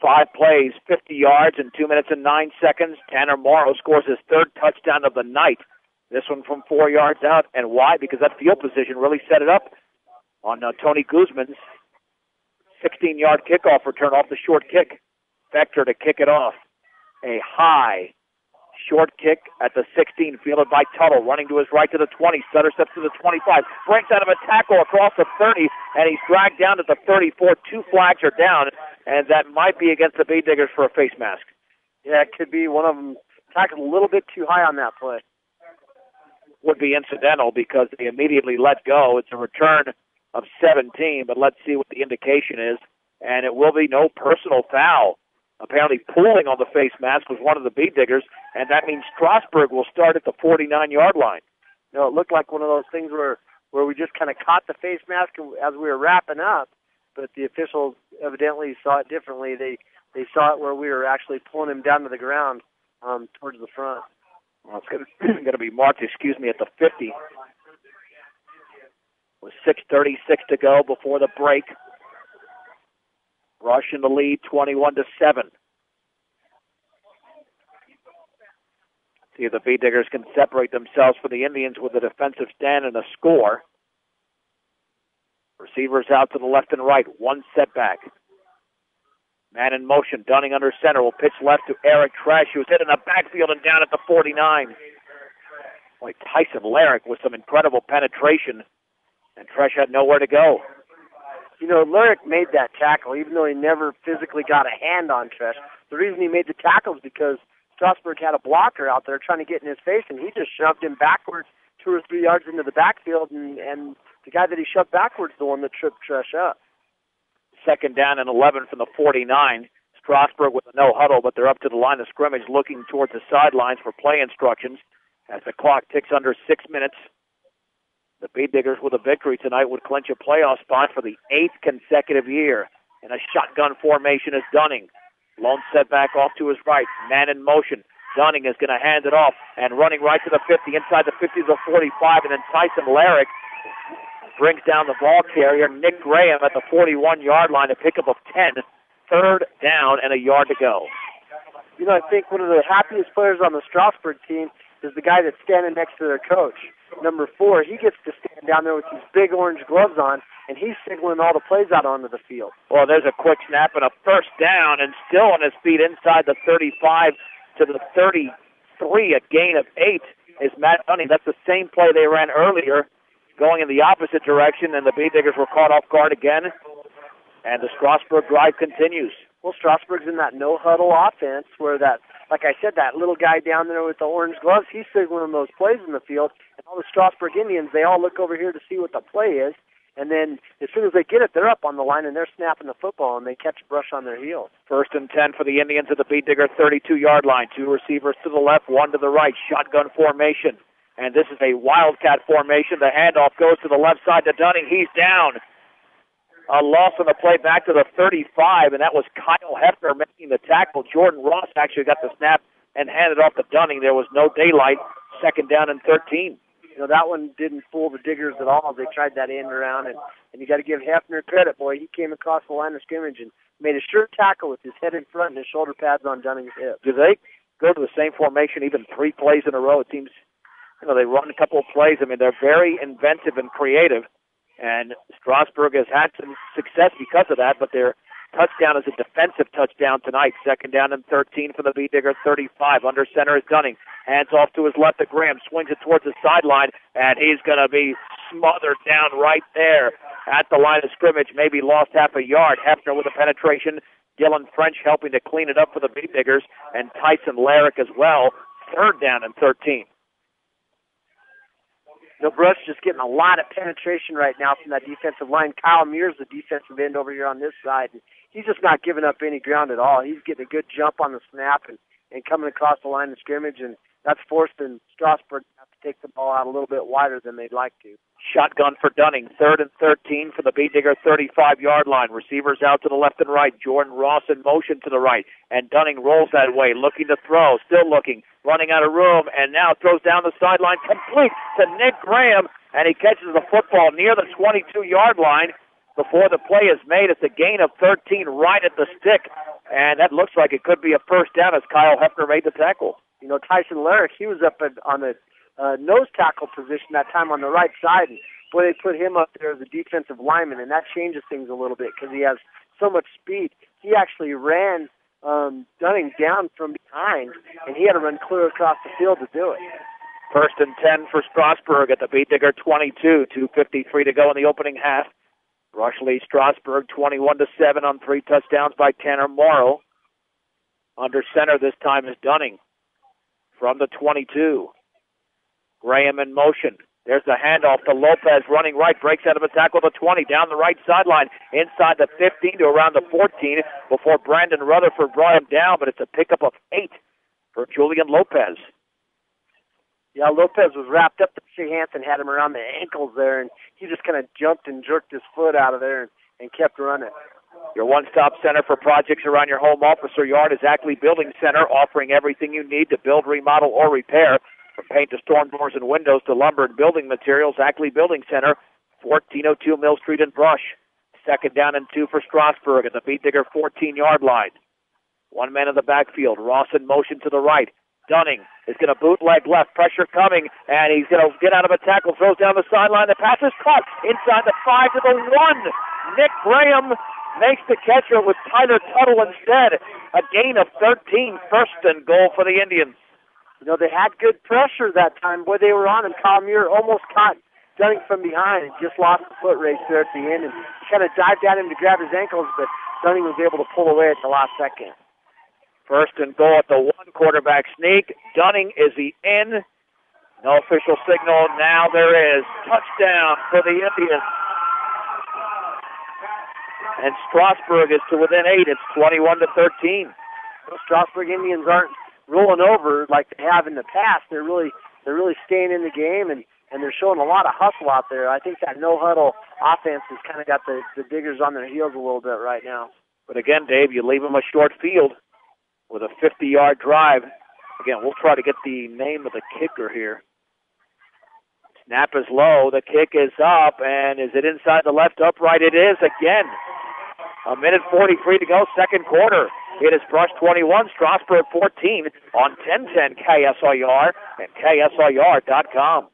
5 plays, 50 yards in 2 minutes and 9 seconds. Tanner Morrow scores his 3rd touchdown of the night. This one from 4 yards out. And why? Because that field position really set it up on Tony Guzman's 16-yard kickoff return off the short kick. Vector to kick it off. A high short kick at the 16, fielded by Tuttle, running to his right to the 20. Sutter steps to the 25, breaks out of a tackle across the 30, and he's dragged down to the 34. 2 flags are down, and that might be against the Bee Diggers for a face mask. Yeah, it could be. One of them tackled a little bit too high on that play. Would be incidental because they immediately let go. It's a return of 17, but let's see what the indication is, and it will be no personal foul. Apparently pulling on the face mask was one of the Bee Diggers, and that means Strasburg will start at the 49-yard line. You know, it looked like one of those things where we just kind of caught the face mask as we were wrapping up, but the officials evidently saw it differently. They saw it where we were actually pulling him down to the ground towards the front. Well, it's going to be marked, at the 50. With 6:36 to go before the break. Rush in the lead, 21-7. See if the Bee Diggers can separate themselves from the Indians with a defensive stand and a score. Receivers out to the left and right. 1 setback. Man in motion. Dunning under center will pitch left to Eric Tresh, who's hit in the backfield and down at the 49. Boy, Tyson Larrick with some incredible penetration, and Tresh had nowhere to go. You know, Larrick made that tackle, even though he never physically got a hand on Tresh. The reason he made the tackle is because Strasburg had a blocker out there trying to get in his face, and he just shoved him backwards 2 or 3 yards into the backfield, and the guy that he shoved backwards is the one that tripped Tresh up. 2nd down and 11 from the 49. Strasburg with a no huddle, but they're up to the line of scrimmage looking towards the sidelines for play instructions as the clock ticks under 6 minutes. The Bee Diggers with a victory tonight would clinch a playoff spot for the 8th consecutive year. In a shotgun formation is Dunning. Lone setback off to his right. Man in motion. Dunning is going to hand it off and running right to the 50, inside the 50 to the 45, and then Tyson Larrick brings down the ball carrier, Nick Graham, at the 41-yard line, a pickup of 10. 3rd down and a yard to go. You know, I think one of the happiest players on the Strasburg team is the guy that's standing next to their coach. Number 4, he gets to stand down there with his big orange gloves on, and he's signaling all the plays out onto the field. Well, there's a quick snap and a 1st down, and still on his feet inside the 35 to the 33, a gain of 8 is Matt Dunning. That's the same play they ran earlier, going in the opposite direction, and the Bee Diggers were caught off guard again, and the Strasburg drive continues. Well, Strasburg's in that no-huddle offense where that, like I said, that little guy down there with the orange gloves, he's signaling those plays in the field, and all the Strasburg Indians, they all look over here to see what the play is, and then as soon as they get it, they're up on the line, and they're snapping the football, and they catch a brush on their heels. 1st and 10 for the Indians at the Bee Digger 32-yard line. 2 receivers to the left, 1 to the right. Shotgun formation, and this is a Wildcat formation. The handoff goes to the left side to Dunning. He's down. A loss on the play back to the 35, and that was Kyle Hefner making the tackle. Jordan Ross actually got the snap and handed off to Dunning. There was no daylight. 2nd down and 13. You know, that one didn't fool the Diggers at all. They tried that end around, and you got to give Hefner credit, boy. He came across the line of scrimmage and made a sure tackle with his head in front and his shoulder pads on Dunning's hip. Do they go to the same formation even 3 plays in a row? It seems, you know, they run a couple of plays. I mean, they're very inventive and creative. And Strasburg has had some success because of that, but their touchdown is a defensive touchdown tonight. 2nd down and 13 for the Bee Digger 35. Under center is Dunning. Hands off to his left to Graham. Swings it towards the sideline, and he's going to be smothered down right there at the line of scrimmage. Maybe lost half a yard. Hefner with a penetration. Dylan French helping to clean it up for the Bee Diggers, and Tyson Larrick as well. 3rd down and 13. No, Brush just getting a lot of penetration right now from that defensive line. Kyle Muir's the defensive end over here on this side. And he's just not giving up any ground at all. He's getting a good jump on the snap and coming across the line of scrimmage, and that's forcing Strasburg to have to take the ball out a little bit wider than they'd like to. Shotgun for Dunning. 3rd and 13 for the Bee Digger 35-yard line. Receivers out to the left and right. Jordan Ross in motion to the right. And Dunning rolls that way, looking to throw. Still looking. Running out of room. And now throws down the sideline. Complete to Nick Graham. And he catches the football near the 22-yard line before the play is made. It's a gain of 13 right at the stick. And that looks like it could be a first down as Kyle Hefner made the tackle. You know, Tyson Larrick, he was up on the nose tackle position that time on the right side. And boy, they put him up there as a defensive lineman, and that changes things a little bit because he has so much speed. He actually ran Dunning down from behind, and he had to run clear across the field to do it. 1st and 10 for Strasburg at the Beat Digger 22, 2:53 to go in the opening half. Rush leads Strasburg 21-7 on 3 touchdowns by Tanner Morrow. Under center this time is Dunning from the 22. Graham in motion. There's the handoff to Lopez running right, breaks out of a tackle to 20, down the right sideline, inside the 15 to around the 14 before Brandon Rutherford brought him down, but it's a pickup of 8 for Julian Lopez. Yeah, Lopez was wrapped up. Shea Hansen had him around the ankles there, and he just kind of jumped and jerked his foot out of there and kept running. Your one-stop center for projects around your home, office, or yard is Ackley Building Center, offering everything you need to build, remodel, or repair. From paint to storm doors and windows to lumber and building materials, Ackley Building Center, 1402 Mill Street in Brush. 2nd down and 2 for Strasburg at the Beat Digger 14-yard line. One man in the backfield. Ross in motion to the right. Dunning is going to bootleg left. Pressure coming, and he's going to get out of a tackle. Throws down the sideline. The pass is caught inside the 5 to the 1. Nick Graham makes the catcher with Tyler Tuttle instead. A gain of 13. 1st and goal for the Indians. You know, they had good pressure that time. Boy, they were on him. Kyle Muir almost caught Dunning from behind and just lost the foot race there at the end and kind of dived at him to grab his ankles, but Dunning was able to pull away at the last second. 1st and goal at the 1, quarterback sneak. Dunning is the in. No official signal. Now there is. Touchdown for the Indians. And Strasburg is to within 8. It's 21-13. The Strasburg Indians aren't rolling over like they have in the past. They're really staying in the game, and they're showing a lot of hustle out there. I think that no-huddle offense has kind of got the Diggers on their heels a little bit right now. But again, Dave, you leave them a short field with a 50-yard drive. Again, we'll try to get the name of the kicker here. Snap is low. The kick is up, and is it inside the left upright? It is again. 1:43 to go, 2nd quarter. It is Brush 21, Strasburg 14 on 1010 KSIR and KSIR.com.